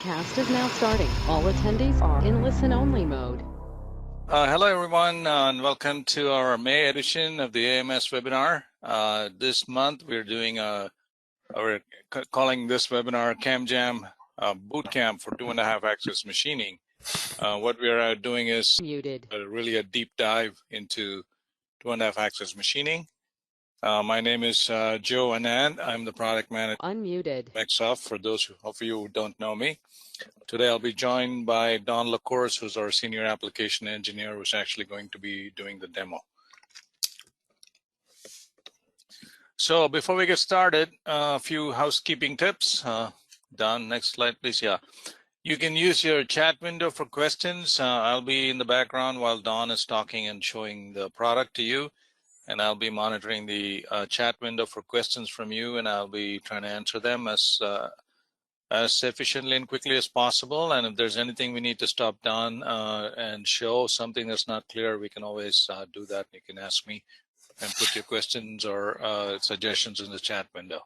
Cast is now starting. All attendees are in listen-only mode. Hello, everyone, and welcome to our May edition of the AMS webinar. This month, we're doing we're calling this webinar CAMJam Bootcamp for 2.5-axis machining. What we are doing is really a deep dive into 2.5-axis machining. My name is Joe Anand. I'm the product manager at MecSoft, for those of you who don't know me. Today, I'll be joined by Don LaCourse, who's our senior application engineer, who's actually going to be doing the demo. So before we get started, a few housekeeping tips. Don, next slide, please. Yeah. You can use your chat window for questions. I'll be in the background while Don is talking and showing the product to you. And I'll be monitoring the chat window for questions from you, and I'll be trying to answer them as efficiently and quickly as possible. And if there's anything we need to stop Don and show something that's not clear, we can always do that. You can ask me and put your questions or suggestions in the chat window.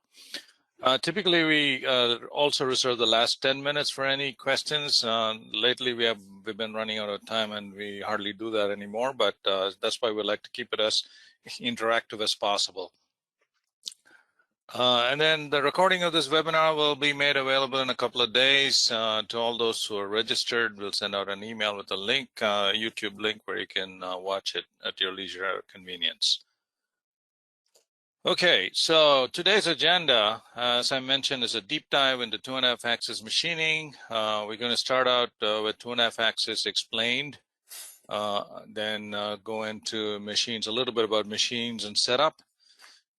Typically, we also reserve the last 10 minutes for any questions. Lately, we've been running out of time, and we hardly do that anymore, but that's why we like to keep it as interactive as possible. And then the recording of this webinar will be made available in a couple of days to all those who are registered. We'll send out an email with a link, YouTube link, where you can watch it at your leisure or convenience. Okay, so today's agenda, as I mentioned, is a deep dive into 2.5-axis machining. We're going to start out with 2.5-axis explained, then go into machines, a little bit about machines and setup.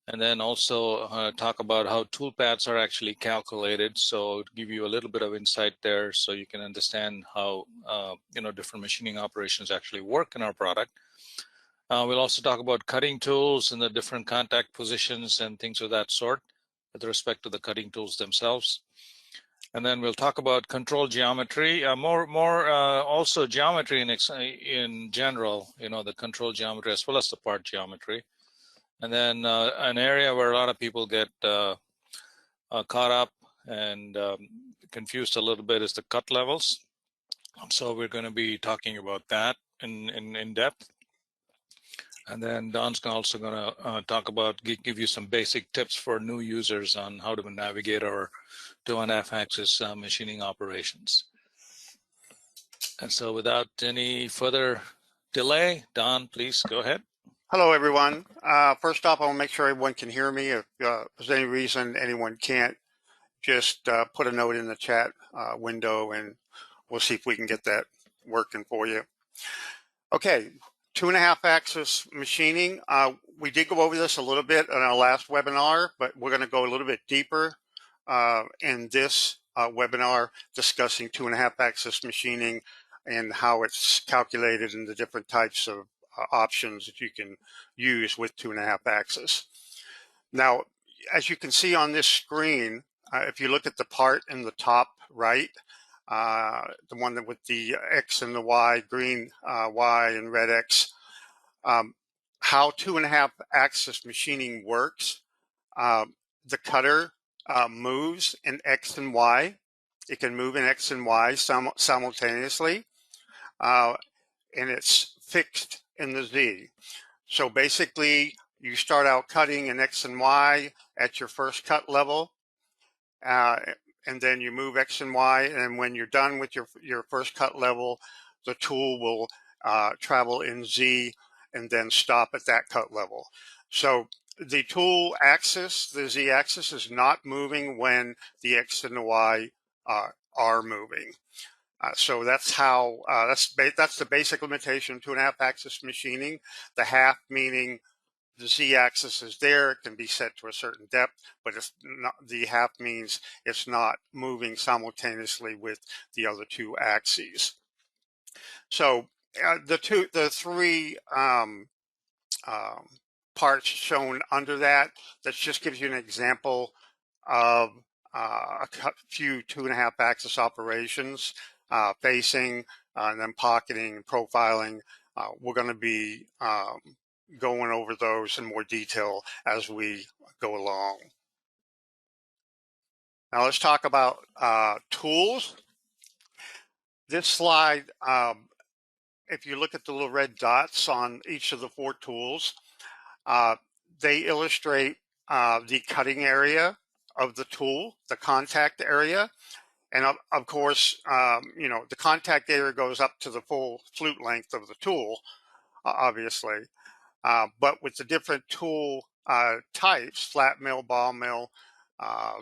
And then also talk about how toolpaths are actually calculated. So to give you a little bit of insight there, so you can understand how different machining operations actually work in our product. We'll also talk about cutting tools and the different contact positions and things of that sort with respect to the cutting tools themselves. And then we'll talk about control geometry, also geometry in general, the control geometry as well as the part geometry. And then an area where a lot of people get caught up and confused a little bit is the cut levels. So we're going to be talking about that in depth. And then Don's also going to talk about, give you some basic tips for new users on how to navigate our 2.5-axis machining operations. And so without any further delay, Don, please go ahead. Hello, everyone. First off, I want to make sure everyone can hear me. If there's any reason anyone can't, just put a note in the chat window, and we'll see if we can get that working for you. Okay, 2.5-axis machining. We did go over this a little bit in our last webinar, but we're going to go a little bit deeper in this webinar discussing 2.5-axis machining and how it's calculated and the different types of options that you can use with 2.5-axis. Now, as you can see on this screen, if you look at the part in the top right, the one that with the X and the Y, green Y and red X, how 2.5-axis machining works. The cutter moves in X and Y. It can move in X and Y simultaneously, and it's fixed in the Z. So basically, you start out cutting in X and Y at your first cut level, and then you move X and Y, and when you're done with your first cut level, the tool will travel in Z and then stop at that cut level. So the tool axis, the Z axis, is not moving when the X and the Y are moving. So that's how that's the basic limitation of 2.5-axis machining. The half meaning the Z-axis is there; it can be set to a certain depth, but it's not. The half means it's not moving simultaneously with the other two axes. So the three parts shown under that just gives you an example of a few 2.5-axis operations. Facing and then pocketing and profiling. We're going to be going over those in more detail as we go along. Now let's talk about tools. This slide, if you look at the little red dots on each of the 4 tools, uh, they illustrate the cutting area of the tool, the contact area. And of course, you know, the contact area goes up to the full flute length of the tool, obviously. But with the different tool types, flat mill, ball mill,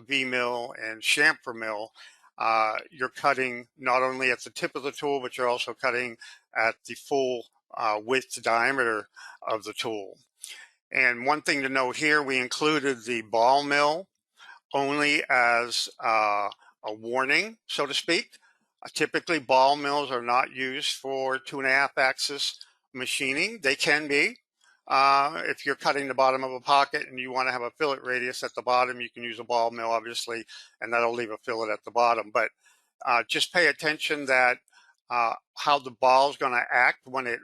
V mill, and chamfer mill, you're cutting not only at the tip of the tool, but you're also cutting at the full width diameter of the tool. And one thing to note here, we included the ball mill only as a warning, so to speak. Typically, ball mills are not used for 2.5 axis machining. They can be. If you're cutting the bottom of a pocket and you want to have a fillet radius at the bottom, you can use a ball mill, obviously, and that'll leave a fillet at the bottom. But just pay attention that how the ball is going to act when it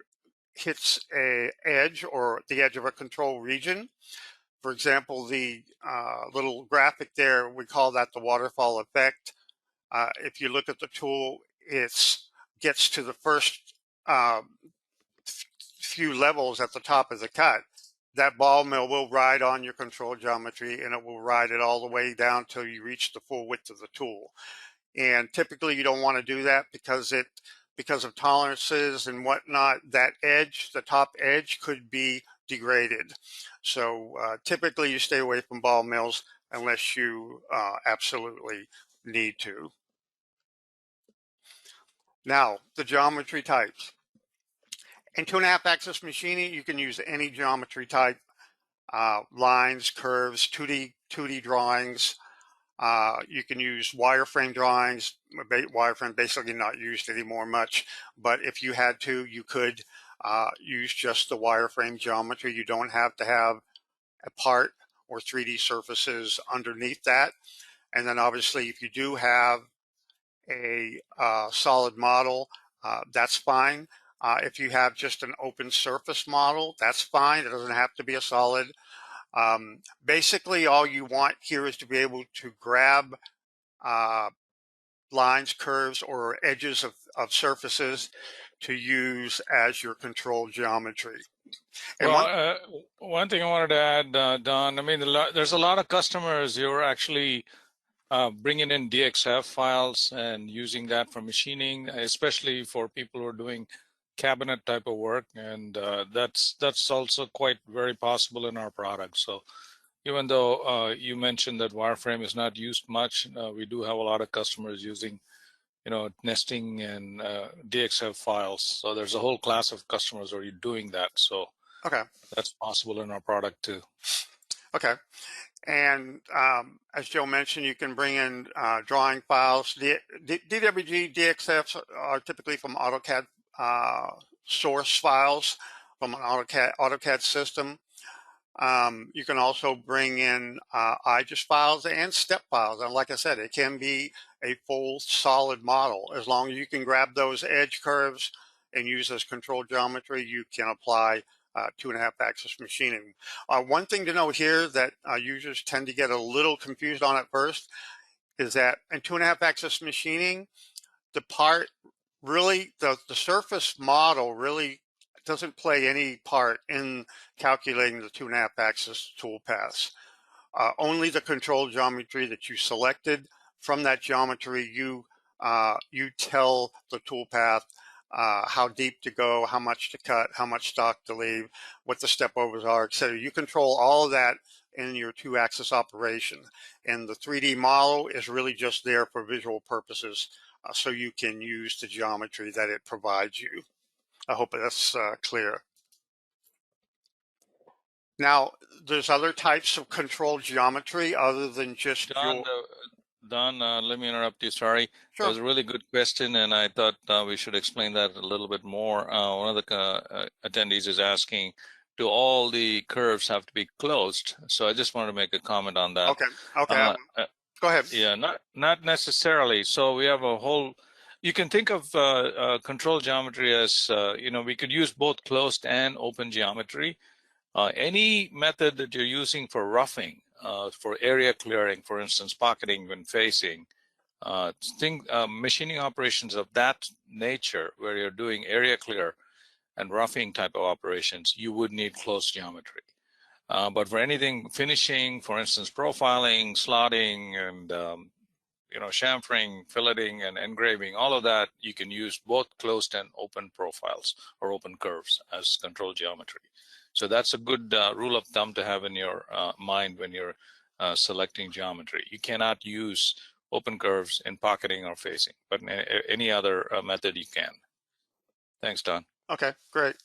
hits a edge or the edge of a control region. For example, the little graphic there, we call that the waterfall effect. If you look at the tool, it gets to the first few levels at the top of the cut. That ball mill will ride on your control geometry, and it will ride it all the way down till you reach the full width of the tool. And typically you don't want to do that because of tolerances and whatnot, that edge, the top edge, could be degraded. So typically you stay away from ball mills unless you absolutely need to. Now, the geometry types. In 2.5 axis machining, you can use any geometry type, lines, curves, 2D drawings. You can use wireframe drawings. Wireframe basically not used anymore much, but if you had to, you could use just the wireframe geometry. You don't have to have a part or 3D surfaces underneath that. And then obviously, if you do have a solid model, that's fine. If you have just an open surface model, that's fine. It doesn't have to be a solid. Basically, all you want here is to be able to grab lines, curves, or edges of surfaces to use as your control geometry. And Well, one thing I wanted to add, Don, I mean, there's a lot of customers who are actually bringing in DXF files and using that for machining, especially for people who are doing cabinet type of work, and that's also quite very possible in our product. So even though you mentioned that wireframe is not used much, we do have a lot of customers using, you know, nesting and DXF files. So there's a whole class of customers who are doing that. So okay, that's possible in our product too. okay. And as Joe mentioned, you can bring in drawing files. DWG DXFs are typically from AutoCAD source files from an AutoCAD system. You can also bring in IGES files and step files. And like I said, it can be a full solid model. As long as you can grab those edge curves and use as control geometry, you can apply 2.5 axis machining. One thing to note here that users tend to get a little confused on at first is that in 2.5 axis machining, the part really, the surface model really doesn't play any part in calculating the 2.5 axis tool paths. Only the control geometry that you selected. From that geometry, you tell the tool path how deep to go, how much to cut, how much stock to leave, what the step overs are, etc. You control all of that in your 2-axis operation. And the 3D model is really just there for visual purposes, so you can use the geometry that it provides you. I hope that's clear. Now, there's other types of control geometry other than just Don, let me interrupt you. Sorry. Sure. That was a really good question, and I thought we should explain that a little bit more. One of the attendees is asking, do all the curves have to be closed? So I just wanted to make a comment on that. Okay. Go ahead. Yeah, not necessarily. So we have a whole. You can think of control geometry as you know, we could use both closed and open geometry. Any method that you're using for roughing, for area clearing, for instance, pocketing when facing, Machining operations of that nature, where you're doing area clear and roughing type of operations, you would need closed geometry. But for anything finishing, for instance, profiling, slotting, and chamfering, filleting, and engraving, all of that, you can use both closed and open profiles or open curves as control geometry. So that's a good rule of thumb to have in your mind when you're selecting geometry. You cannot use open curves in pocketing or facing, but in any other method you can. Thanks, Don. Okay, great.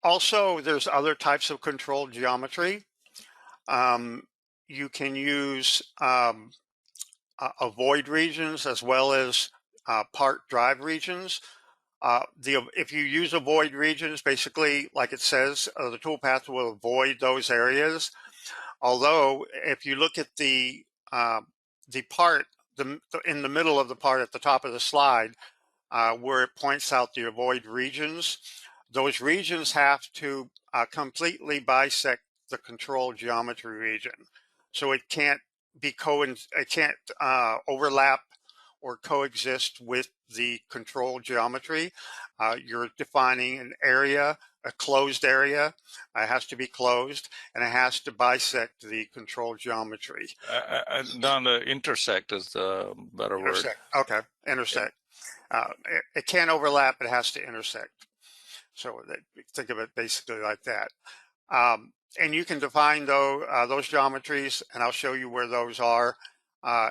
Also, there's other types of control geometry. You can use avoid regions as well as part drive regions. If you use avoid regions, basically, like it says, the toolpath will avoid those areas. Although, if you look at the part in the middle of the part at the top of the slide, where it points out the avoid regions, those regions have to completely bisect the control geometry region. So it can't overlap or coexist with the control geometry. You're defining an area, a closed area. It has to be closed, and it has to bisect the control geometry. Don, intersect is the better Intersect. word. Okay, intersect. Yeah. It can't overlap. It has to intersect. So think of it basically like that. And you can define those geometries, and I'll show you where those are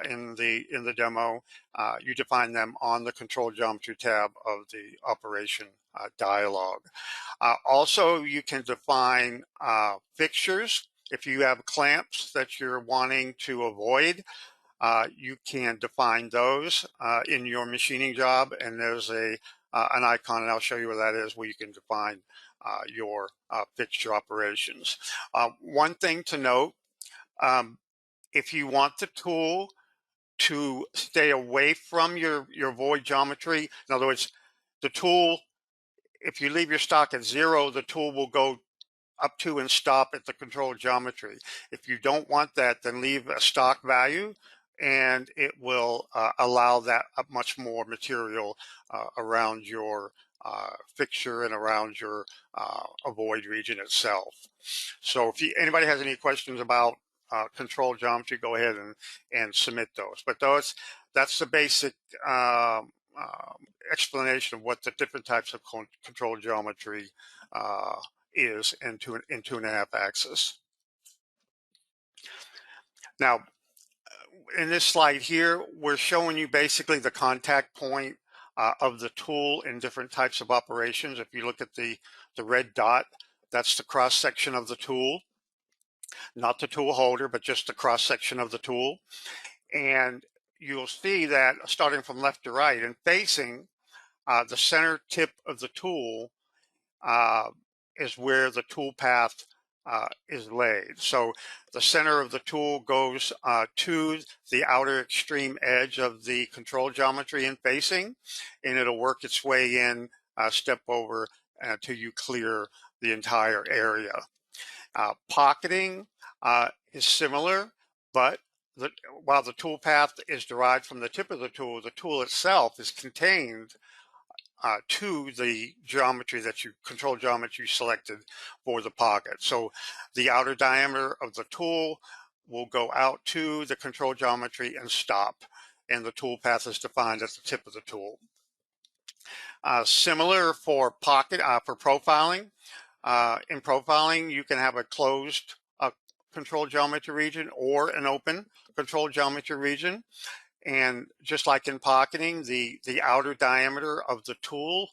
in the demo. You define them on the control geometry tab of the operation dialog. Also, you can define fixtures. If you have clamps that you're wanting to avoid, you can define those in your machining job, and there's an icon, and I'll show you where that is, where you can define your fixture operations. One thing to note, if you want the tool to stay away from your void geometry, in other words, the tool, if you leave your stock at 0, the tool will go up to and stop at the control geometry. If you don't want that, then leave a stock value, and it will allow that much more material around your fixture and around your avoid region itself. So if anybody has any questions about control geometry, go ahead and submit those. But that's the basic explanation of what the different types of control geometry is in 2.5 axis. Now, in this slide here, we're showing you basically the contact point of the tool in different types of operations. If you look at the red dot, that's the cross section of the tool, not the tool holder, but just the cross section of the tool. And you'll see that starting from left to right and facing, the center tip of the tool is where the tool path is laid. So the center of the tool goes to the outer extreme edge of the control geometry in facing, and it'll work its way in, step over until you clear the entire area. Pocketing is similar, but while the tool path is derived from the tip of the tool itself is contained to the geometry control geometry you selected for the pocket. So the outer diameter of the tool will go out to the control geometry and stop, and the tool path is defined at the tip of the tool. Similar for for profiling. In profiling, you can have a closed control geometry region or an open control geometry region. And just like in pocketing, the outer diameter of the tool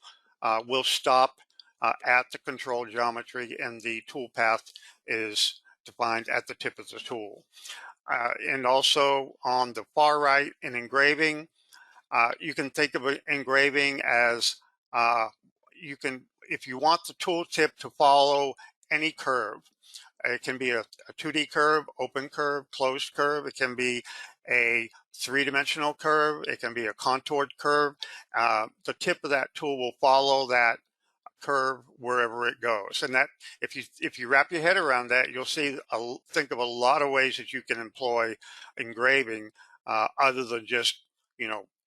will stop at the control geometry, and the tool path is defined at the tip of the tool. And also on the far right in engraving, you can think of engraving as if you want the tool tip to follow any curve. It can be a 2D curve, open curve, closed curve. It can be a 3-dimensional curve. It can be a contoured curve. The tip of that tool will follow that curve wherever it goes. And that, if you wrap your head around that, you'll think of a lot of ways that you can employ engraving other than just,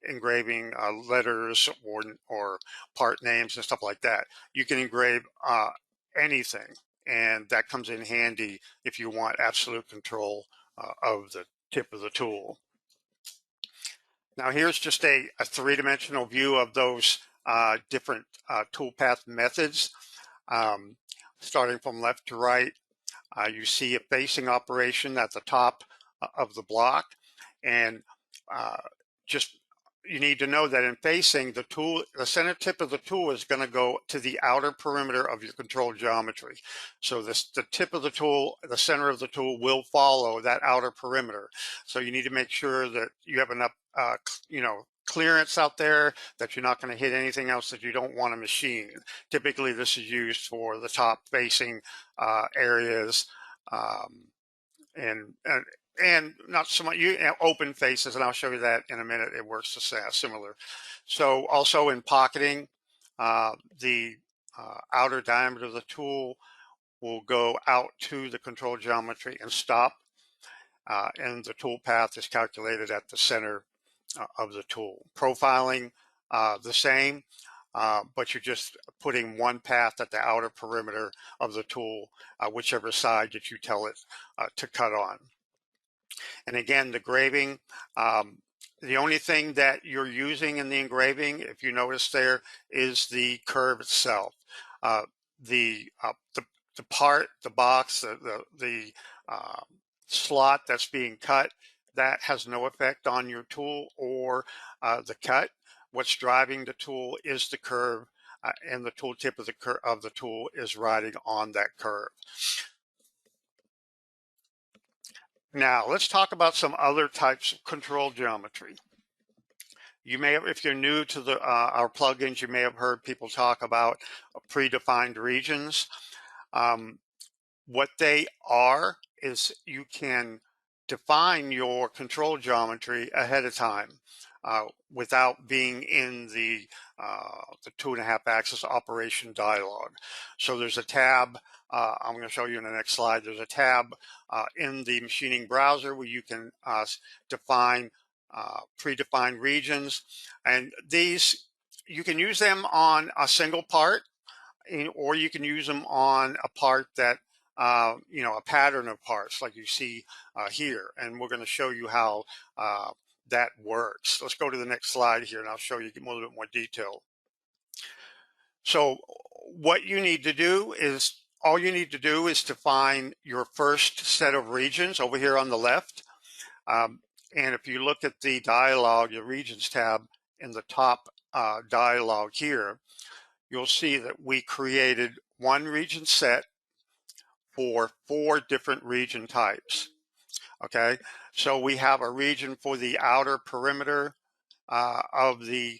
engraving letters or part names and stuff like that. You can engrave anything, and that comes in handy if you want absolute control of the tip of the tool. Now here's just a three-dimensional view of those different toolpath methods. Starting from left to right, you see a facing operation at the top of the block, and just you need to know that in facing, the center tip of the tool is going to go to the outer perimeter of your control geometry. So the tip of the tool, the center of the tool will follow that outer perimeter. So you need to make sure that you have enough, clearance out there, that you're not going to hit anything else that you don't want to machine. Typically, this is used for the top facing areas, and not so much open faces, and I'll show you that in a minute. It works similar. So also in pocketing, the outer diameter of the tool will go out to the control geometry and stop, and the tool path is calculated at the center of the tool. Profiling, the same, but you're just putting one path at the outer perimeter of the tool, whichever side that you tell it to cut on. And again, the graving, the only thing that you're using in the engraving, if you notice there, is the curve itself. The part, the box, the slot that's being cut, that has no effect on your tool or the cut. What's driving the tool is the curve, and the tool tip of the tool is riding on that curve. Now, let's talk about some other types of control geometry. You may have, if you're new to our plugins, you may have heard people talk about predefined regions. What they are is you can define your control geometry ahead of time without being in the 2.5 axis operation dialog. So there's a tab, I'm going to show you in the next slide, there's a tab in the machining browser where you can define predefined regions, and these, you can use them on a single part, or you can use them on a part that a pattern of parts like you see here, and we're going to show you how that works. Let's go to the next slide here, and I'll show you a little bit more detail. So what you need to do is, all you need to do is define your first set of regions over here on the left. And if you look at the dialog, your regions tab in the top dialog here, you'll see that we created one region set for 4 different region types. Okay, so we have a region for the outer perimeter of the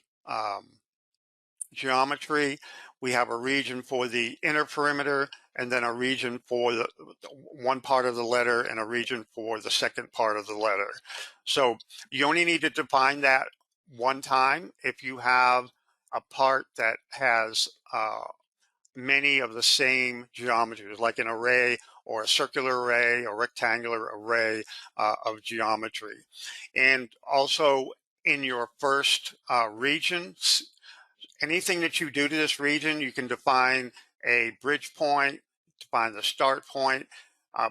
geometry. We have a region for the inner perimeter, and then a region for the one part of the letter, and a region for the second part of the letter. So you only need to define that one time. If you have a part that has many of the same geometries, like an array or a circular array or rectangular array of geometry. And also in your first region, anything that you do to this region, you can define a bridge point, define the start point,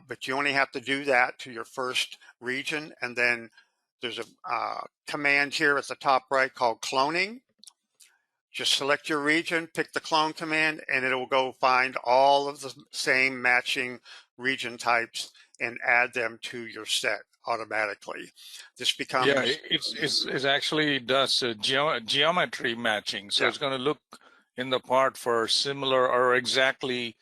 but you only have to do that to your first region. And then there's a command here at the top right called cloning. Just select your region, pick the clone command, and it will go find all of the same matching region types and add them to your set automatically. This becomes... Yeah, it actually does geometry matching. So yeah, it's going to look in the part for similar or exactly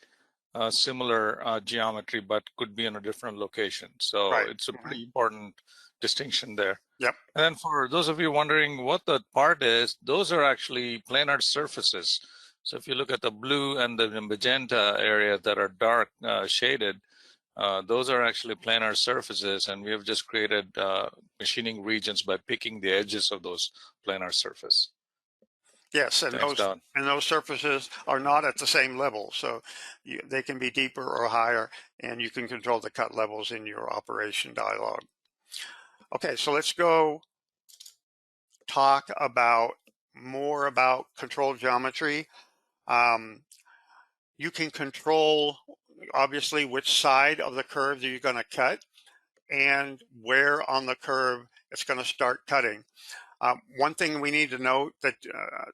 similar geometry, but could be in a different location. So right, it's a pretty important distinction there. Yep. And then for those of you wondering what the part is, those are actually planar surfaces. So if you look at the blue and the magenta area that are dark shaded, those are actually planar surfaces, and we have just created machining regions by picking the edges of those planar surface. Yes, and those surfaces are not at the same level, so they can be deeper or higher, and you can control the cut levels in your operation dialog. Okay, so let's go talk about more about control geometry. You can control, obviously, which side of the curve that you're going to cut and where on the curve it's going to start cutting. One thing we need to note that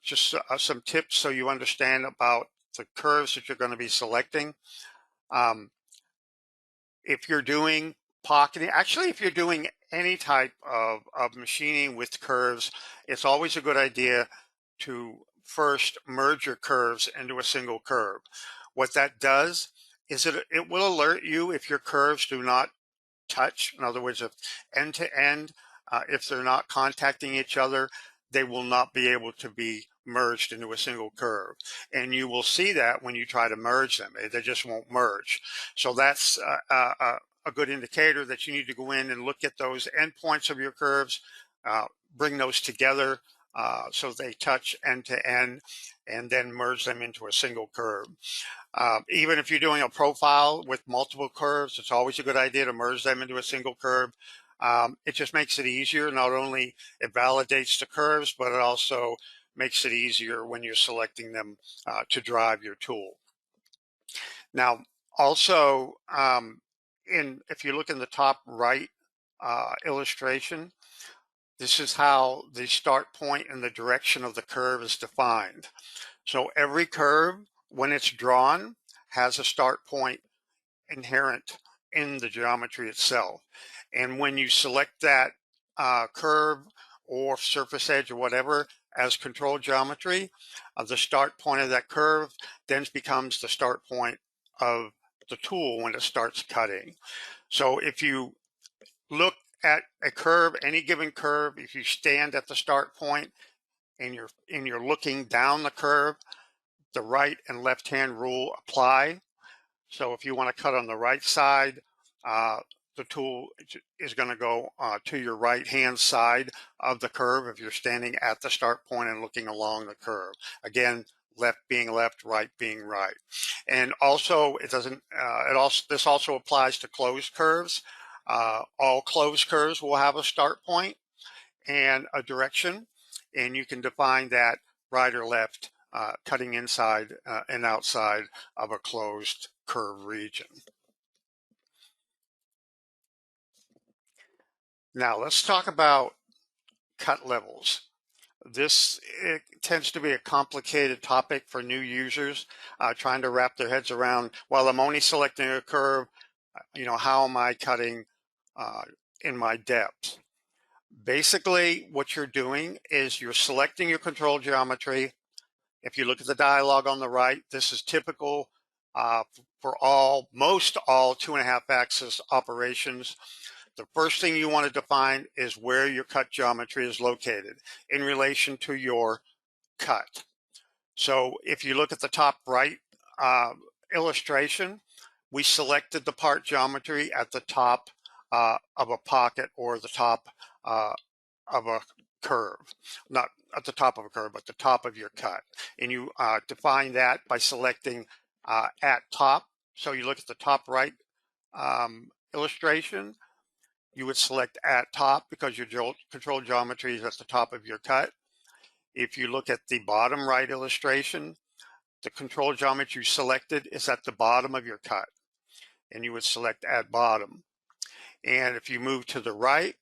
just some tips so you understand about the curves that you're going to be selecting. If you're doing pocketing, actually, if you're doing any type of machining with curves, it's always a good idea to first merge your curves into a single curve. What that does is it will alert you if your curves do not touch. In other words, if end to end, if they're not contacting each other, they will not be able to be merged into a single curve. And you will see that when you try to merge them, they just won't merge. So that's a good indicator that you need to go in and look at those endpoints of your curves, bring those together so they touch end to end, and then merge them into a single curve. Even if you're doing a profile with multiple curves, it's always a good idea to merge them into a single curve. It just makes it easier. Not only it validates the curves, but it also makes it easier when you're selecting them to drive your tool. Now, also, if you look in the top right illustration, this is how the start point and the direction of the curve is defined. So every curve, when it's drawn, has a start point inherent in the geometry itself. And when you select that curve or surface edge or whatever as control geometry, the start point of that curve then becomes the start point of the tool when it starts cutting. So if you look at a curve, any given curve, if you stand at the start point and you're looking down the curve, the right and left hand rule apply. So if you want to cut on the right side, the tool is going to go to your right hand side of the curve if you're standing at the start point and looking along the curve. Again, left being left, right being right. And also this also applies to closed curves. All closed curves will have a start point and a direction, and you can define that right or left, cutting inside and outside of a closed curve region. Now let's talk about cut levels. This tends to be a complicated topic for new users trying to wrap their heads around, well, I'm only selecting a curve, how am I cutting in my depth? Basically, what you're doing is you're selecting your control geometry. If you look at the dialog on the right, this is typical for most all 2.5 axis operations. The first thing you want to define is where your cut geometry is located in relation to your cut. So if you look at the top right illustration, we selected the part geometry at the top of a pocket or the top of a curve, not at the top of a curve, but the top of your cut. And you define that by selecting at top. So you look at the top right illustration, you would select at top because your control geometry is at the top of your cut. If you look at the bottom right illustration, the control geometry you selected is at the bottom of your cut, and you would select at bottom. And if you move to the right,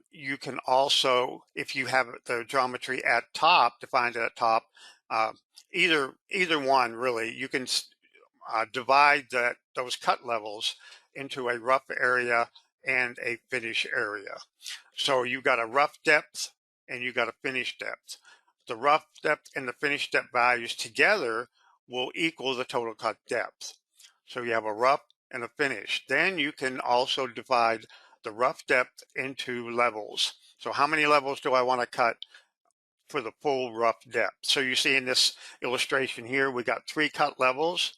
you can also, if you have the geometry at top, defined at top, either one really, you can divide those cut levels into a rough area and a finish area. So you got a rough depth and you got a finish depth. The rough depth and the finish depth values together will equal the total cut depth. So you have a rough and a finish. Then you can also divide the rough depth into levels. So how many levels do I want to cut for the full rough depth? So you see in this illustration here, we got 3 cut levels.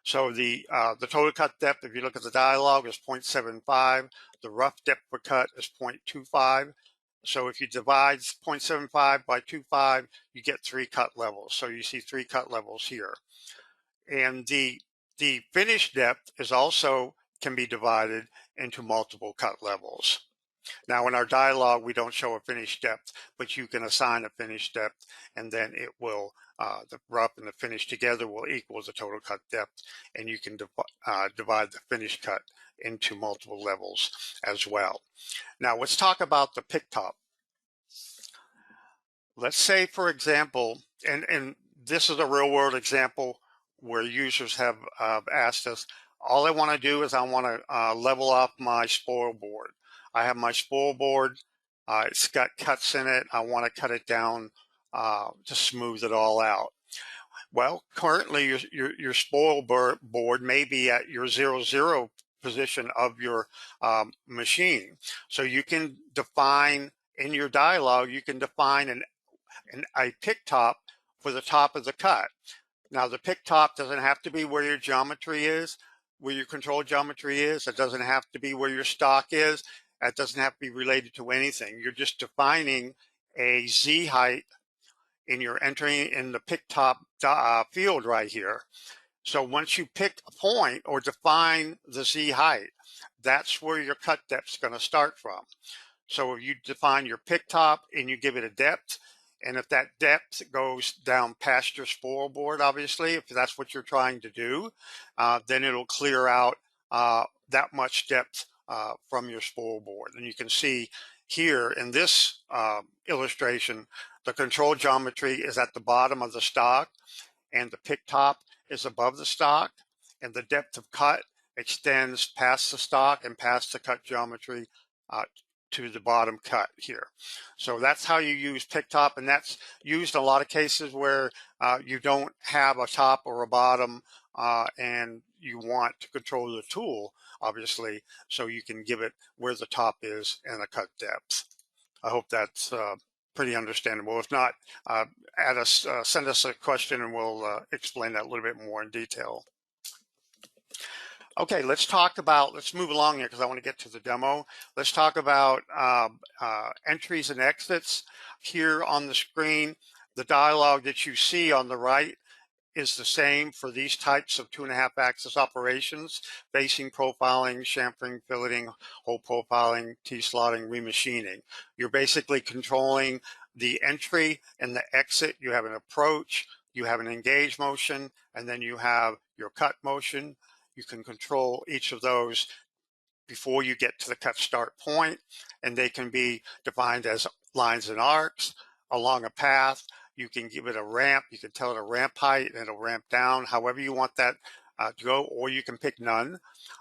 So the total cut depth, if you look at the dialog, is 0.75. The rough depth per cut is 0.25. So if you divide 0.75 by 2.5, you get 3 cut levels. So you see 3 cut levels here. And the finish depth is also can be divided into multiple cut levels. Now in our dialog, we don't show a finish depth, but you can assign a finish depth, and then it will, the rough and the finish together will equal the total cut depth, and you can divide the finish cut into multiple levels as well. Now let's talk about the pick top. Let's say, for example, and this is a real world example where users have asked us, all I want to do is I want to level up my spoil board. I have my spoil board, it's got cuts in it, I want to cut it down to smooth it all out. Well, currently your spoil board may be at your 0, 0 position of your machine. So you can define in your dialog, you can define a pick top for the top of the cut. Now the pick top doesn't have to be where your geometry is, where your control geometry is. It doesn't have to be where your stock is. It doesn't have to be related to anything. You're just defining a Z height in your entry in the pick top field right here. So once you pick a point or define the Z height, that's where your cut depth is going to start from. So if you define your pick top and you give it a depth, and if that depth goes down past your spoil board, obviously, if that's what you're trying to do, then it'll clear out that much depth from your spoil board. And you can see here in this illustration, the control geometry is at the bottom of the stock, and the pick top is above the stock, and the depth of cut extends past the stock and past the cut geometry to the bottom cut here. So that's how you use pick top, and that's used in a lot of cases where you don't have a top or a bottom and you want to control the tool, obviously, so you can give it where the top is and the cut depth. I hope that's pretty understandable. If not, send us a question and we'll explain that a little bit more in detail. Okay, let's move along here because I want to get to the demo. Let's talk about entries and exits. Here on the screen, the dialog that you see on the right is the same for these types of 2.5 axis operations: facing profiling, chamfering, filleting, hole profiling, T-slotting, remachining. You're basically controlling the entry and the exit. You have an approach, you have an engage motion, and then you have your cut motion. You can control each of those before you get to the cut start point, and they can be defined as lines and arcs along a path. You can give it a ramp. You can tell it a ramp height, and it'll ramp down however you want that to go, or you can pick none.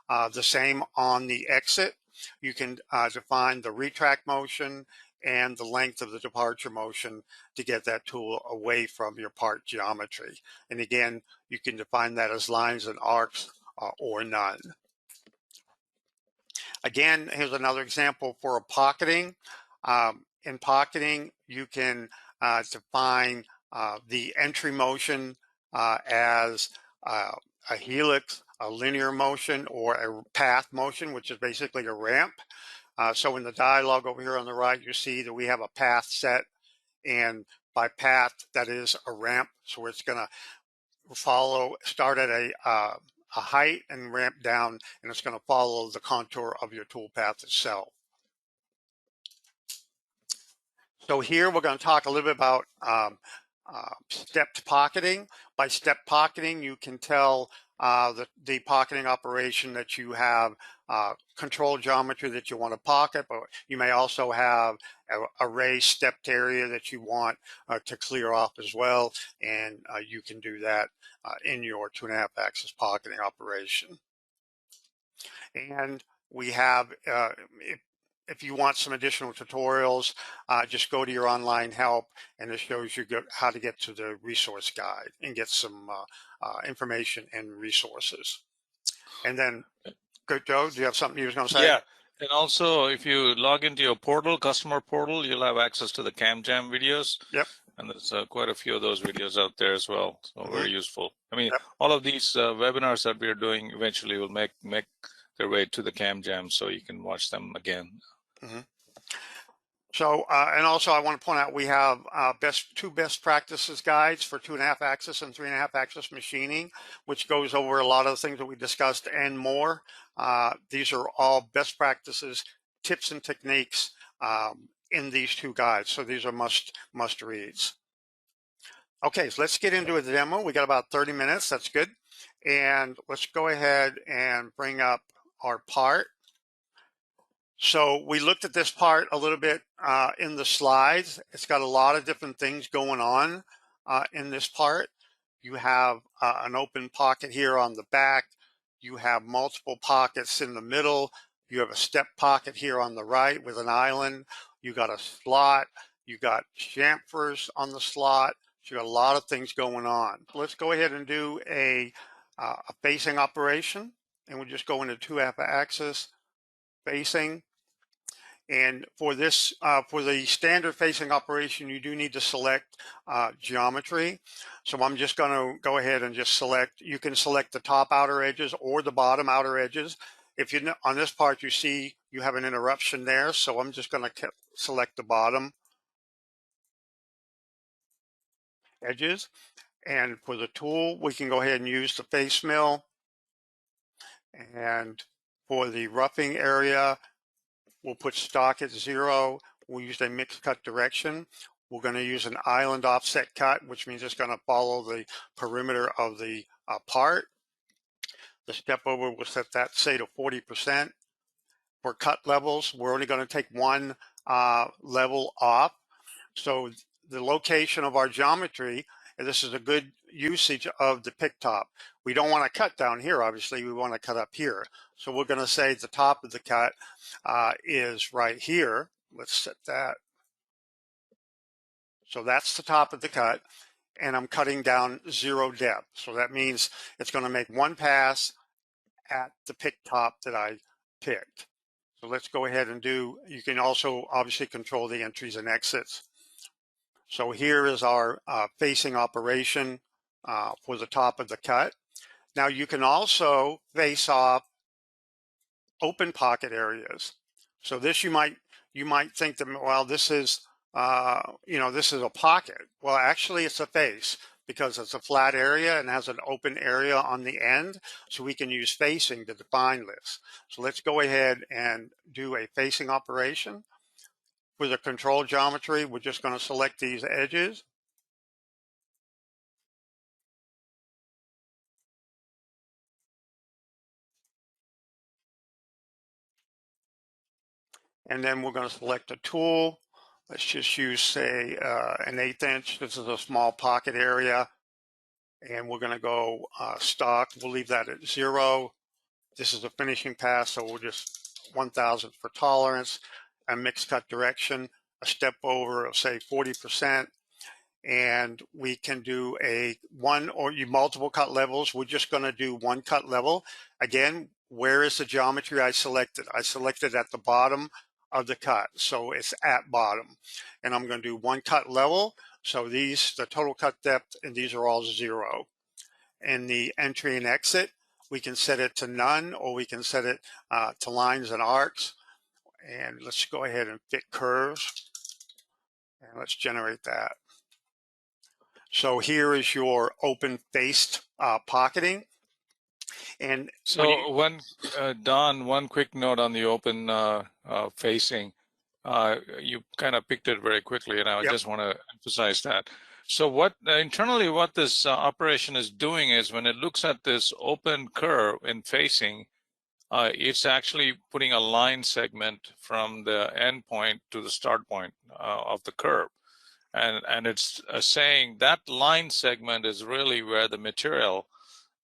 The same on the exit. You can define the retract motion and the length of the departure motion to get that tool away from your part geometry. And again, you can define that as lines and arcs or none. Again, here's another example for a pocketing. In pocketing, you can define the entry motion as a helix, a linear motion, or a path motion, which is basically a ramp. So in the dialog over here on the right, you see that we have a path set, and by path, that is a ramp. So it's going to start at a height and ramp down, and it's going to follow the contour of your tool path itself. So here we're going to talk a little bit about stepped pocketing. By stepped pocketing, you can tell the pocketing operation that you have control geometry that you want to pocket, but you may also have a raised stepped area that you want to clear off as well, and you can do that in your 2.5 axis pocketing operation. And we have, if you want some additional tutorials, just go to your online help, and it shows you how to get to the resource guide and get some information and resources. And then, Joe, do you have something you were going to say? Yeah, and also if you log into your portal, customer portal, you'll have access to the CAMJam videos. Yep. And there's quite a few of those videos out there as well, so very useful. I mean, Yep. all of these webinars that we are doing eventually will make their way to the CAMJam, so you can watch them again. So, and also I want to point out we have two best practices guides for 2.5 axis and 3.5 axis machining, which goes over a lot of the things that we discussed and more. These are all best practices, tips and techniques in these two guides. So these are must reads. Okay, so let's get into the demo. We got about 30 minutes. That's good. And let's go ahead and bring up our part. So we looked at this part a little bit in the slides. It's got a lot of different things going on in this part. You have an open pocket here on the back. You have multiple pockets in the middle. You have a step pocket here on the right with an island. You got a slot. You got chamfers on the slot. So you got a lot of things going on. Let's go ahead and do a facing operation. And we'll just go into 2.5 axis facing. And for this, for the standard facing operation, you do need to select geometry. So I'm just going to go ahead and just select, you can select the top outer edges or the bottom outer edges. If you, on this part, you see you have an interruption there. So I'm just going to select the bottom edges. And for the tool, we can go ahead and use the face mill. And for the roughing area, we'll put stock at 0. We'll use a mixed cut direction. We're going to use an island offset cut, which means it's going to follow the perimeter of the part. The step over, we'll set that, say, to 40%. For cut levels, we're only going to take one level off. So the location of our geometry, and this is a good usage of the pick top. We don't want to cut down here, obviously, we want to cut up here. So we're going to say the top of the cut is right here. Let's set that. So that's the top of the cut, and I'm cutting down 0 depth. So that means it's going to make one pass at the pick top that I picked. So let's go ahead and do, you can also obviously control the entries and exits. So here is our facing operation for the top of the cut. Now you can also face off open pocket areas. So this you might think that, well, this is this is a pocket. Well, actually it's a face because it's a flat area and has an open area on the end. So we can use facing to define this. So let's go ahead and do a facing operation. For the control geometry, we're just going to select these edges. And then we're going to select a tool. Let's just use, say, an 1/8 inch. This is a small pocket area. And we're going to go stock. We'll leave that at 0. This is a finishing pass, so we'll just 1,000 for tolerance. A mixed cut direction, a step over of, say, 40%. And we can do a one or multiple cut levels. We're just going to do one cut level. Again, where is the geometry I selected? I selected at the bottom of the cut, so it's at bottom. And I'm going to do one cut level. So these, the total cut depth, and these are all 0. And the entry and exit, we can set it to none, or we can set it to lines and arcs. And let's go ahead and fit curves. And let's generate that. So here is your open-faced pocketing. And so Don, one quick note on the open facing. You kind of picked it very quickly, and I just want to emphasize that. So what internally what this operation is doing is when it looks at this open curve in facing, it's actually putting a line segment from the end point to the start point of the curve. And it's saying that line segment is really where the material,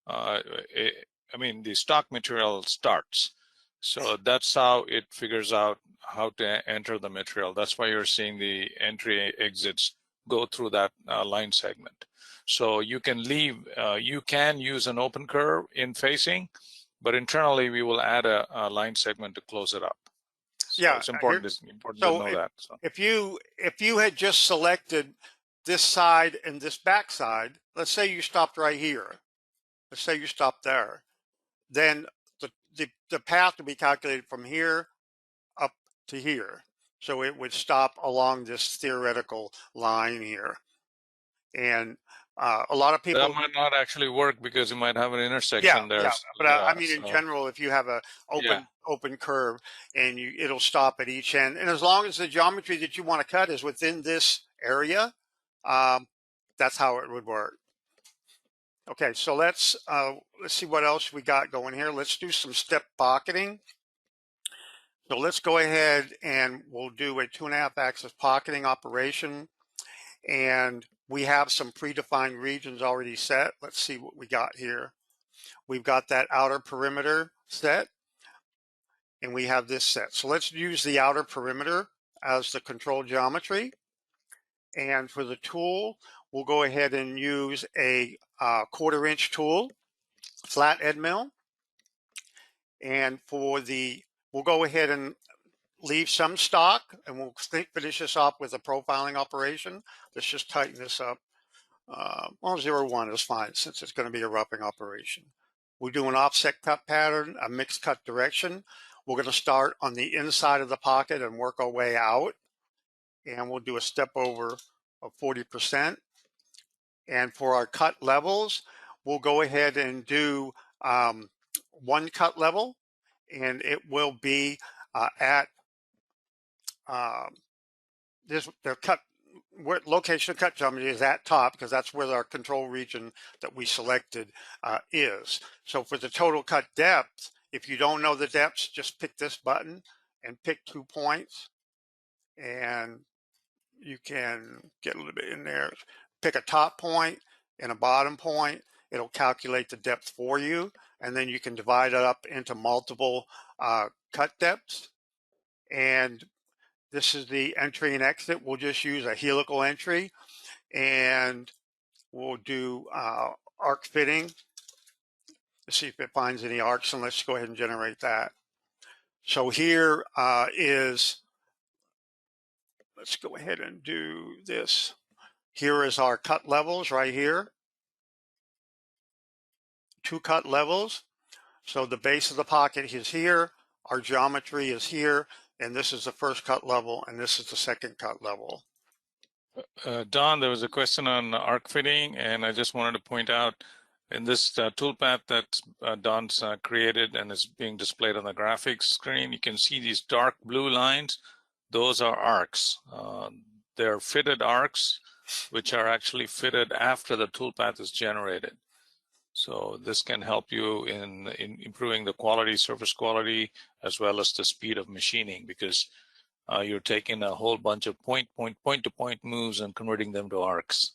the stock material starts. So that's how it figures out how to enter the material. That's why you're seeing the entry exits go through that line segment. So you can leave, you can use an open curve in facing, but internally we will add a line segment to close it up. So it's important, to know that. So if you had just selected this side and this back side, let's say you stopped right here. Let's say you stopped there. Then the path to be calculated from here up to here. So it would stop along this theoretical line here. And a lot of That people, might not actually work because you might have an yeah, intersection there. yeah. So, But yeah, I mean, in so general, if you have a yeah. open curve and it'll stop at each end. And as long as the geometry that you want to cut is within this area, um, that's how it would work. Okay, so let's see what else we got going here. Let's do some step pocketing. So let's go ahead and we'll do a 2.5 axis pocketing operation. And we have some predefined regions already set. Let's see what we got here. We've got that outer perimeter set, and we have this set. So let's use the outer perimeter as the control geometry. And for the tool, we'll go ahead and use a 1/4 inch tool, flat end mill. And for we'll go ahead and leave some stock, and we'll finish this off with a profiling operation. Let's just tighten this up. Well, 0-1 is fine since it's going to be a roughing operation. We do an offset cut pattern, a mixed cut direction. We're going to start on the inside of the pocket and work our way out. And we'll do a step over of 40%. And for our cut levels, we'll go ahead and do one cut level, and it will be at the cut where location of cut geometry is at top, because that's where our control region that we selected is. So for the total cut depth, if you don't know the depths, just pick this button and pick 2 points, and you can get a little bit in there. Pick a top point and a bottom point. It'll calculate the depth for you, and then you can divide it up into multiple cut depths. And this is the entry and exit. We'll just use a helical entry, and we'll do arc fitting to see if it finds any arcs, and let's go ahead and generate that. So here let's go ahead and do this. Here is our cut levels right here. 2 cut levels. So the base of the pocket is here, our geometry is here, and this is the first cut level, and this is the second cut level. Don, there was a question on arc fitting, and I just wanted to point out in this toolpath that Don's created and is being displayed on the graphics screen, you can see these dark blue lines. Those are arcs. They're fitted arcs, which are actually fitted after the toolpath is generated. So this can help you in improving the quality, surface quality, as well as the speed of machining, because you're taking a whole bunch of point-to-point moves and converting them to arcs.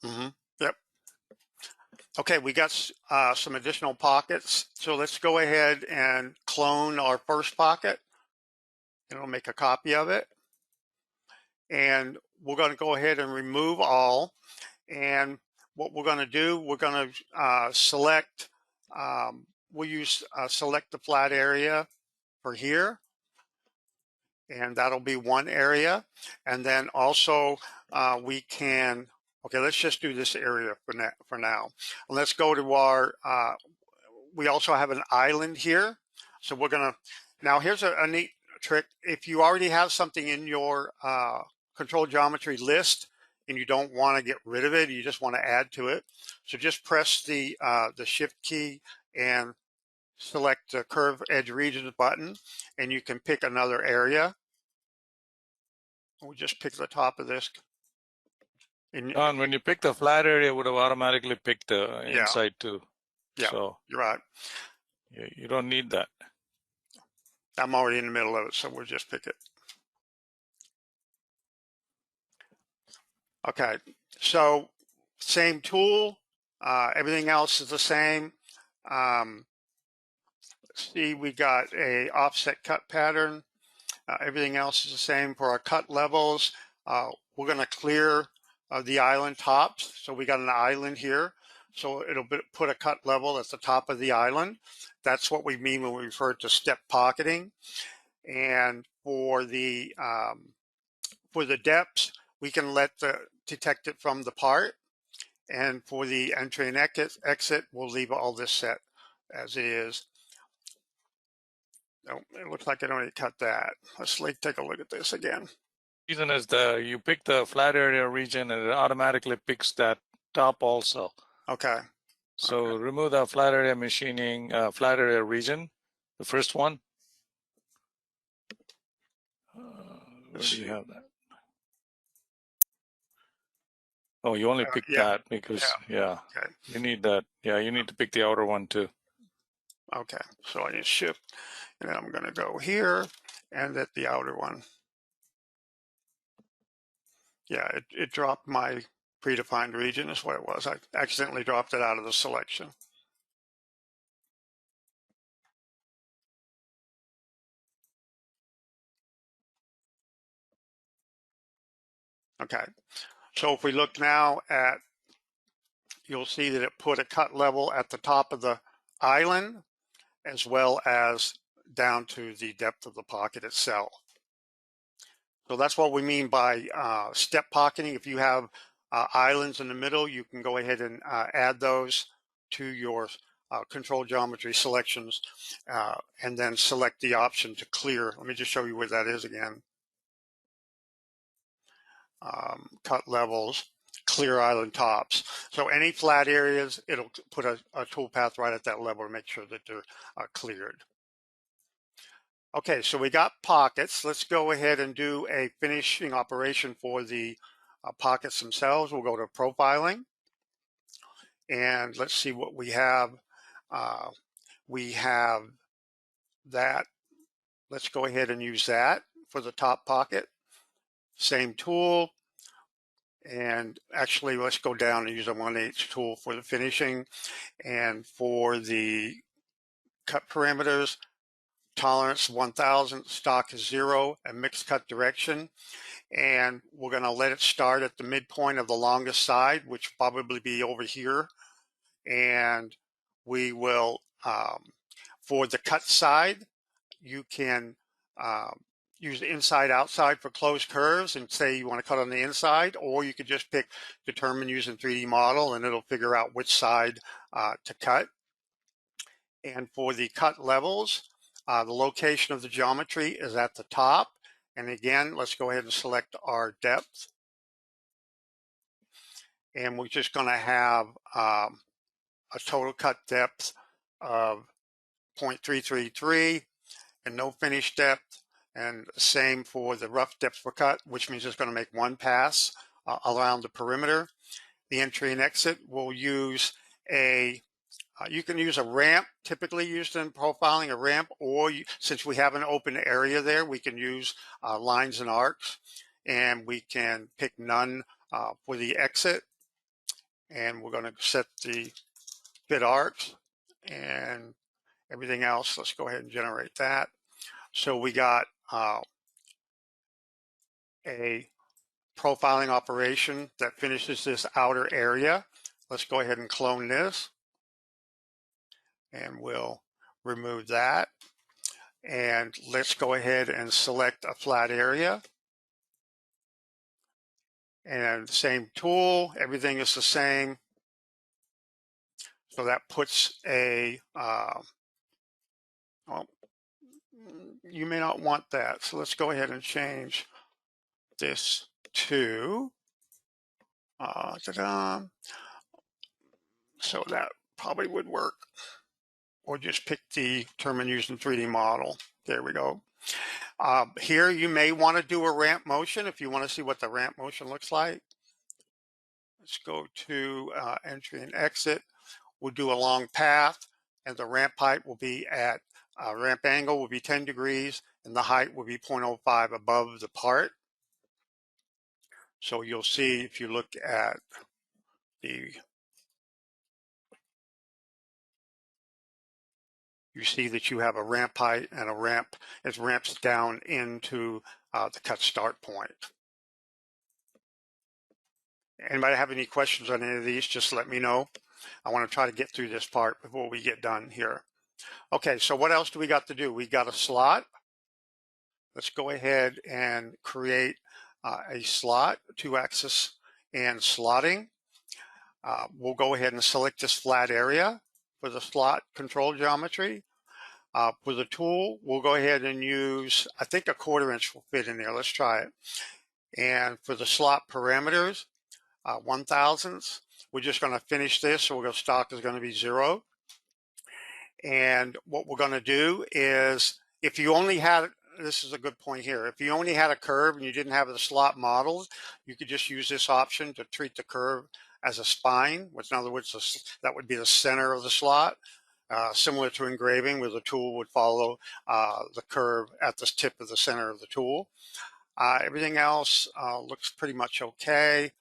Yep. Okay, we got some additional pockets. So let's go ahead and clone our first pocket. And we'll make a copy of it. And we're going to go ahead and remove all. And what we're going to do, we're going to select, we'll use select the flat area for here. And that'll be one area. And then also we can, okay, let's just do this area for now. And let's go to our, we also have an island here. So we're gonna, now here's a neat trick. If you already have something in your control geometry list and you don't want to get rid of it, you just want to add to it. So just press the shift key and select the curve edge regions button, and you can pick another area. We'll just pick the top of this. Don, when you pick the flat area, it would have automatically picked the inside too. Yeah, so you're right. You don't need that. I'm already in the middle of it, so we'll just pick it. Okay, so same tool. Everything else is the same. See, we got a offset cut pattern. Everything else is the same for our cut levels. We're going to clear the island tops. So we got an island here. So it'll put a cut level at the top of the island. That's what we mean when we refer to step pocketing. And for the depths, we can detect it from the part. And for the entry and exit, we'll leave all this set as it is. Oh, it looks like it only cut that. Let's take a look at this again. Reason is you pick the flat area region and it automatically picks that top also. Okay. So remove the flat area machining, flat area region, the first one. Where do you have that? Oh, you only picked Yeah. that because, yeah, Okay. you need that. Yeah, you need to pick the outer one too. Okay. So I just shift, and then I'm going to go here and at the outer one. Yeah, it dropped my predefined region is what it was. I accidentally dropped it out of the selection. Okay. So if we look now at, you'll see that it put a cut level at the top of the island as well as down to the depth of the pocket itself. So that's what we mean by step pocketing. If you have islands in the middle, you can go ahead and add those to your control geometry selections and then select the option to clear. Let me just show you where that is again. Cut levels, clear island tops. So any flat areas, it'll put a toolpath right at that level to make sure that they're cleared. Okay, so we got pockets. Let's go ahead and do a finishing operation for the pockets themselves. We'll go to profiling and let's see what we have. We have that. Let's go ahead and use that for the top pocket. Same tool. And actually, let's go down and use a 1/8 tool for the finishing. And for the cut parameters, tolerance 1000, stock is 0, and mixed cut direction. And we're going to let it start at the midpoint of the longest side, which will probably be over here. And we will, for the cut side, you can use inside outside for closed curves and say you want to cut on the inside, or you could just pick determine using 3D model and it'll figure out which side to cut. And for the cut levels, the location of the geometry is at the top. And again, let's go ahead and select our depth. And we're just going to have a total cut depth of 0.333 and no finish depth. And same for the rough depth per cut, which means it's going to make one pass around the perimeter. The entry and exit will use you can use a ramp, typically used in profiling, a ramp, or since we have an open area there, we can use lines and arcs, and we can pick none for the exit. And we're going to set the fit arcs and everything else. Let's go ahead and generate that. So we got a profiling operation that finishes this outer area. Let's go ahead and clone this. And we'll remove that. And let's go ahead and select a flat area. And same tool, everything is the same. So that puts a, well, you may not want that. So let's go ahead and change this to, so that probably would work. Or just pick the determine using 3D model. There we go. Here you may want to do a ramp motion if you want to see what the ramp motion looks like. Let's go to entry and exit. We'll do a long path, and the ramp height will be at ramp angle will be 10 degrees, and the height will be 0.05 above the part. So you'll see if you look at the, you see that you have a ramp height and a ramp, it ramps down into the cut start point. Anybody have any questions on any of these, just let me know. I want to try to get through this part before we get done here. Okay, so what else do we got to do? We got a slot. Let's go ahead and create a slot, 2-axis and slotting. We'll go ahead and select this flat area for the slot control geometry. For the tool, we'll go ahead and use, I think a 1/4 inch will fit in there. Let's try it. And for the slot parameters, 1/1000ths, we're just going to finish this. So we're going to stock is going to be 0. And what we're going to do is, if you only had, this is a good point here, if you only had a curve and you didn't have the slot modeled, you could just use this option to treat the curve as a spine, which in other words, that would be the center of the slot. Similar to engraving, where the tool would follow the curve at the tip of the center of the tool. Everything else looks pretty much okay.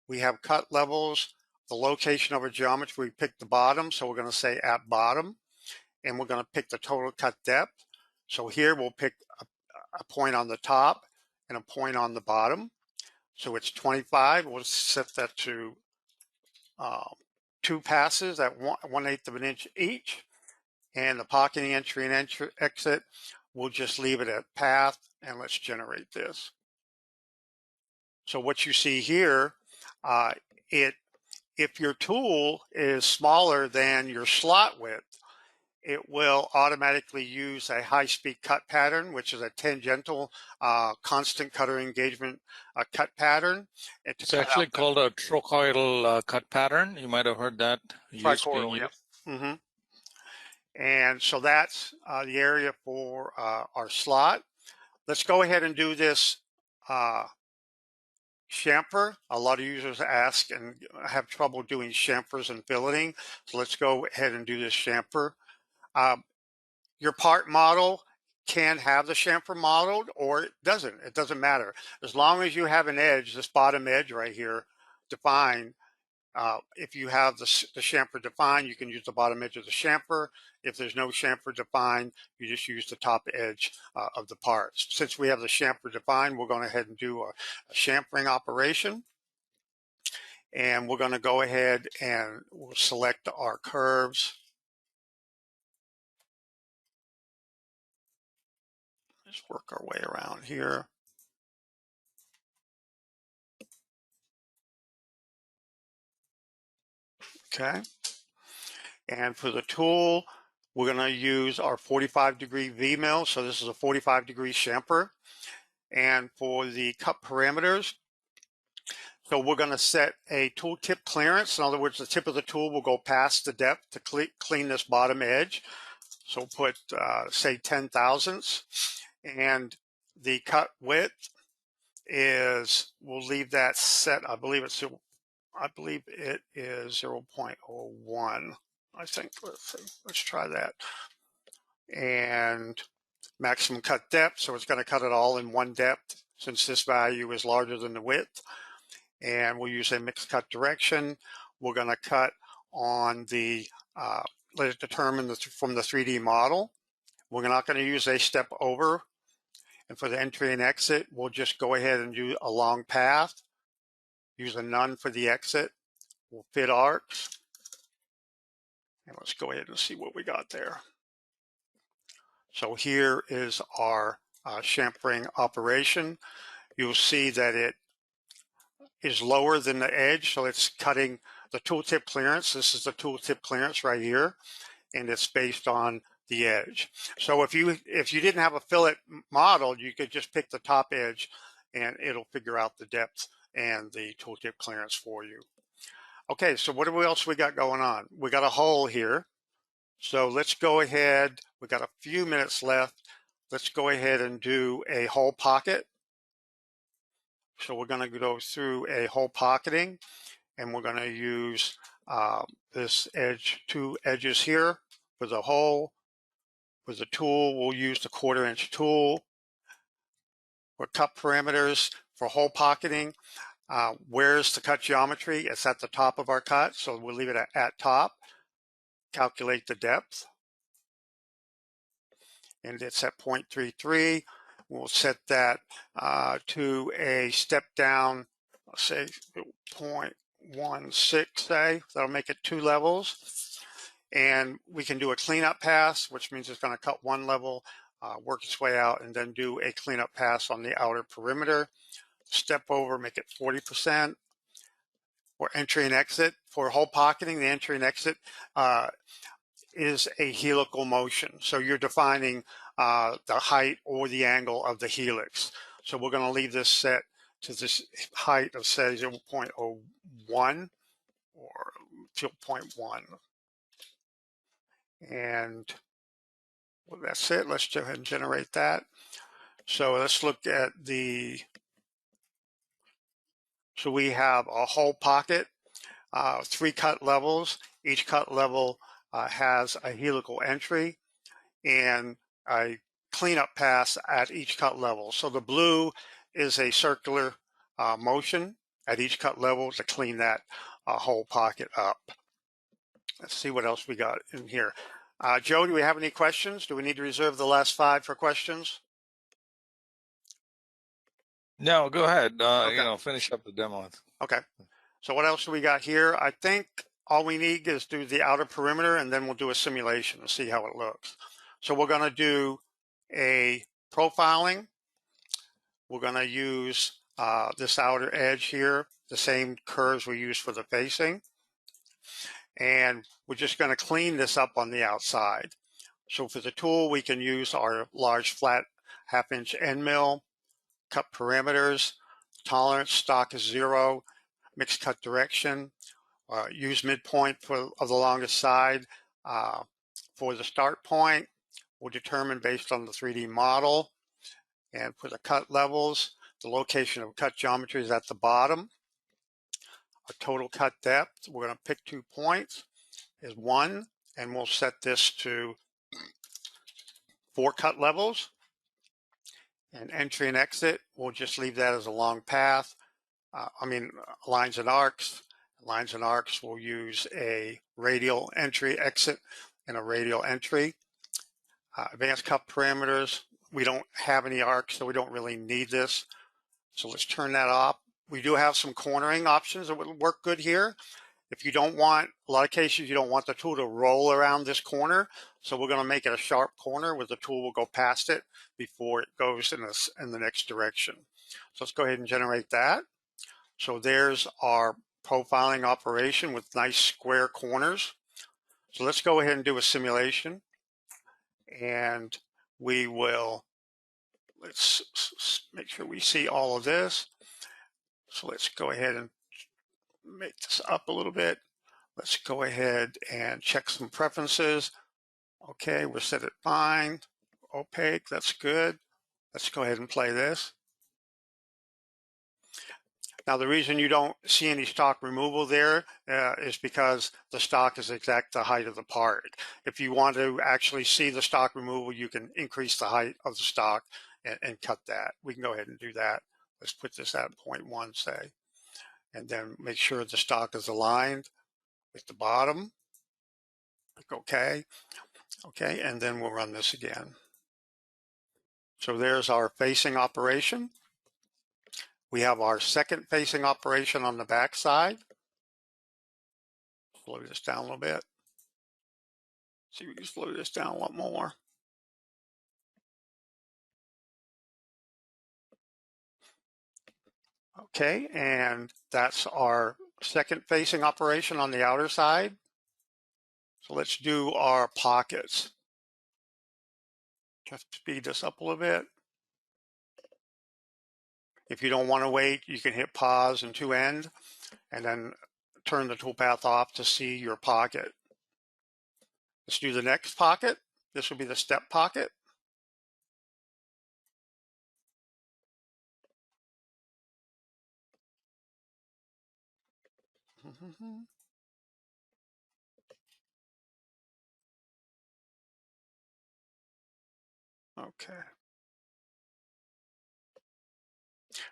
We have cut levels. The location of our geometry, we picked the bottom, so we're going to say at bottom, and we're going to pick the total cut depth. So here we'll pick a point on the top and a point on the bottom. So it's 25. We'll set that to 2 passes at 1/8 of an inch each. And the pocketing entry and exit, we'll just leave it at path, and let's generate this. So what you see here, if your tool is smaller than your slot width, it will automatically use a high-speed cut pattern, which is a tangential constant cutter engagement cut pattern. It's actually called a trochoidal cut pattern. You might have heard that used. Trichoidal, yep. Mm-hmm. And so that's the area for our slot. Let's go ahead and do this chamfer. A lot of users ask and have trouble doing chamfers and filleting. So let's go ahead and do this chamfer. Your part model can have the chamfer modeled, or it doesn't. It doesn't matter. As long as you have an edge, this bottom edge right here, defined. If you have the chamfer defined, you can use the bottom edge of the chamfer. If there's no chamfer defined, you just use the top edge of the parts. Since we have the chamfer defined, we're going ahead and do a chamfering operation. And we're going to go ahead and we'll select our curves. Let's work our way around here. Okay. And for the tool, we're going to use our 45-degree V-mill. So this is a 45-degree chamfer. And for the cut parameters, so we're going to set a tool tip clearance. In other words, the tip of the tool will go past the depth to clean this bottom edge. So we'll put, say, 10/1000ths. And the cut width is, we'll leave that set, I believe it is 0.01. I think, let's try that. And maximum cut depth, so it's going to cut it all in one depth since this value is larger than the width. And we'll use a mixed cut direction. We're going to cut on the, let it determine from the 3D model. We're not going to use a step over. And for the entry and exit, we'll just go ahead and do a long path. Use a none for the exit. We'll fit arcs. And let's go ahead and see what we got there. So here is our chamfering operation. You'll see that it is lower than the edge, so it's cutting the tooltip clearance. This is the tooltip clearance right here, and it's based on the edge. So if you didn't have a fillet model, you could just pick the top edge, and it'll figure out the depth and the tooltip clearance for you. Okay, so what else we got going on? We got a hole here. So let's go ahead. We got a few minutes left. Let's go ahead and do a hole pocket. So we're going to go through a hole pocketing, and we're going to use this edge, 2 edges here for the hole. For the tool, we'll use the 1/4 inch tool. For cut parameters, for hole pocketing, where's the cut geometry? It's at the top of our cut, so we'll leave it at top. Calculate the depth, and it's at 0.33. We'll set that to a step down, let's say 0.16, say. That'll make it 2 levels. And we can do a cleanup pass, which means it's going to cut 1 level, work its way out, and then do a cleanup pass on the outer perimeter. Step over, make it 40%. For entry and exit, for hole pocketing, the entry and exit, is a helical motion. So you're defining the height or the angle of the helix. So we're going to leave this set to this height of say 0.01 or 0.1. And well, that's it. Let's go ahead and generate that. So let's look at so we have a whole pocket, 3 cut levels. Each cut level has a helical entry and a cleanup pass at each cut level. So the blue is a circular motion at each cut level to clean that whole pocket up. Let's see what else we got in here. Joe, do we have any questions? Do we need to reserve the last 5 for questions? No, go ahead. Okay. Finish up the demo. Okay. So what else do we got here? I think all we need is do the outer perimeter, and then we'll do a simulation and see how it looks. So we're going to do a profiling. We're going to use this outer edge here, the same curves we use for the facing. And we're just going to clean this up on the outside. So for the tool, we can use our large flat 1/2-inch end mill, cut parameters, tolerance, stock is 0, mixed cut direction, use midpoint of the longest side. For the start point, we'll determine based on the 3D model. And for the cut levels, the location of cut geometry is at the bottom. Our total cut depth, we're going to pick 2 points, is 1, and we'll set this to 4 cut levels. And entry and exit, we'll just leave that as a long path. Lines and arcs. Lines and arcs will use a radial entry exit and a radial entry. Advanced cut parameters, we don't have any arcs, so we don't really need this. So let's turn that off. We do have some cornering options that would work good here. If you don't want, a lot of cases, you don't want the tool to roll around this corner. So we're going to make it a sharp corner where the tool will go past it before it goes in the next direction. So let's go ahead and generate that. So there's our profiling operation with nice square corners. So let's go ahead and do a simulation. And we will, let's make sure we see all of this. So let's go ahead and make this up a little bit. Let's go ahead and check some preferences. Okay, we'll set it fine. Opaque, that's good. Let's go ahead and play this. Now, the reason you don't see any stock removal there is because the stock is exact the height of the part. If you want to actually see the stock removal, you can increase the height of the stock and cut that. We can go ahead and do that. Let's put this at 0.1, say, and then make sure the stock is aligned with the bottom. Click OK. Okay, and then we'll run this again. So there's our facing operation. We have our second facing operation on the back side. Slow this down a little bit. See if we can slow this down a lot more. Okay, and that's our second facing operation on the outer side. So let's do our pockets. Just speed this up a little bit. If you don't want to wait, you can hit pause and to end, and then turn the toolpath off to see your pocket. Let's do the next pocket. This will be the step pocket. Okay.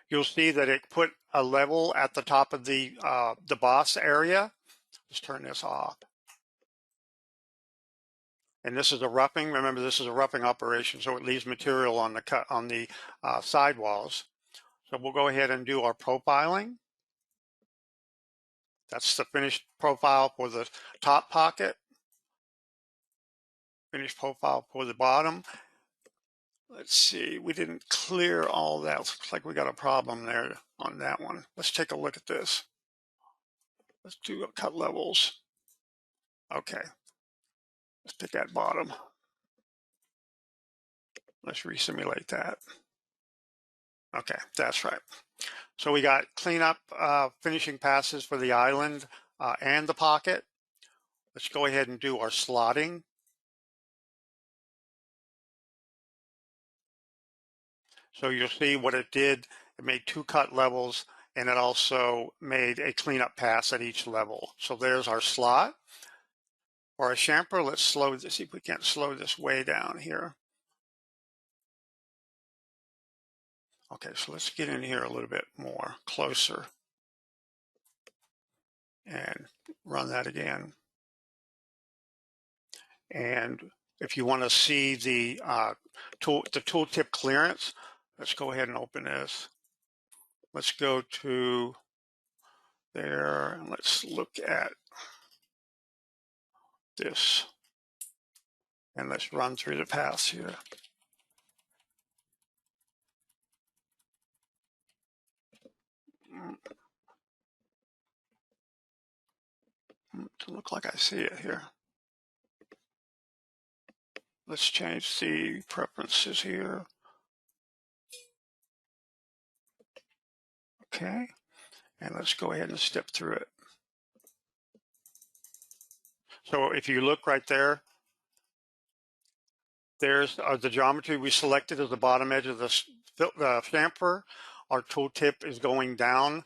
You'll see that it put a level at the top of the boss area. Let's turn this off. And this is a roughing. Remember, this is a roughing operation, so it leaves material on the sidewalls. So we'll go ahead and do our profiling. That's the finished profile for the top pocket. Finished profile for the bottom. Let's see, we didn't clear all that. Looks like we got a problem there on that one. Let's take a look at this. Let's do cut levels. Okay. Let's pick that bottom. Let's resimulate that. Okay, that's right. So we got cleanup finishing passes for the island and the pocket. Let's go ahead and do our slotting. So you'll see what it did. It made 2 cut levels, and it also made a cleanup pass at each level. So there's our slot. For our chamfer, let's slow this, see if we can't slow this way down here. Okay, so let's get in here a little bit more closer and run that again. And if you want to see the tooltip clearance, let's go ahead and open this. Let's go to there and let's look at this. And let's run through the paths here. Doesn't look like I see it here. Let's change the preferences here. Okay, and let's go ahead and step through it. So if you look right there, there's the geometry we selected as the bottom edge of the chamfer. Our tooltip is going down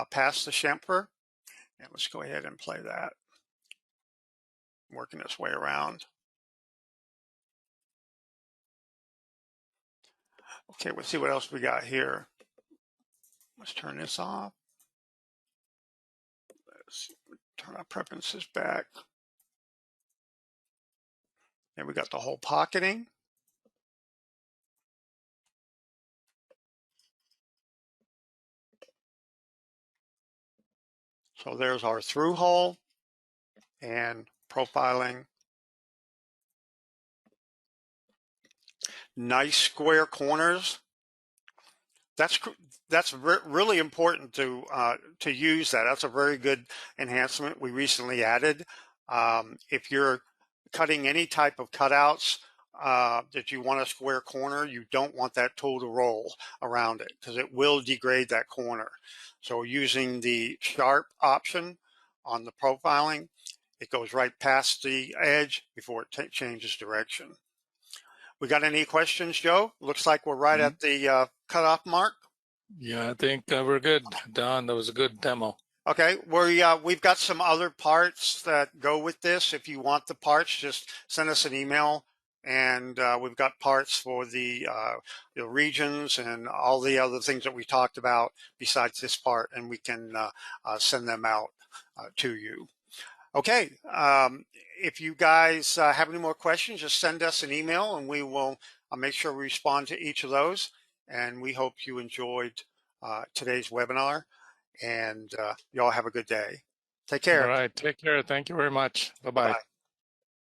past the chamfer. And let's go ahead and play that. Working its way around. Okay, let's see what else we got here. Let's turn this off. Let's turn our preferences back. And we got the whole pocketing. So there's our through hole and profiling. Nice square corners. That's really important to use that. That's a very good enhancement we recently added. If you're cutting any type of cutouts that you want a square corner, you don't want that tool to roll around it because it will degrade that corner. So using the sharp option on the profiling, it goes right past the edge before it changes direction. We got any questions, Joe? Looks like we're right at the cutoff mark. Yeah, I think we're good, Don. That was a good demo. Okay, we've got some other parts that go with this. If you want the parts, just send us an email, and we've got parts for the regions and all the other things that we talked about besides this part, and we can send them out to you. Okay, if you guys have any more questions, just send us an email and we will make sure we respond to each of those. And we hope you enjoyed today's webinar, and you all have a good day. Take care. All right, take care. Thank you very much. Bye-bye. Bye.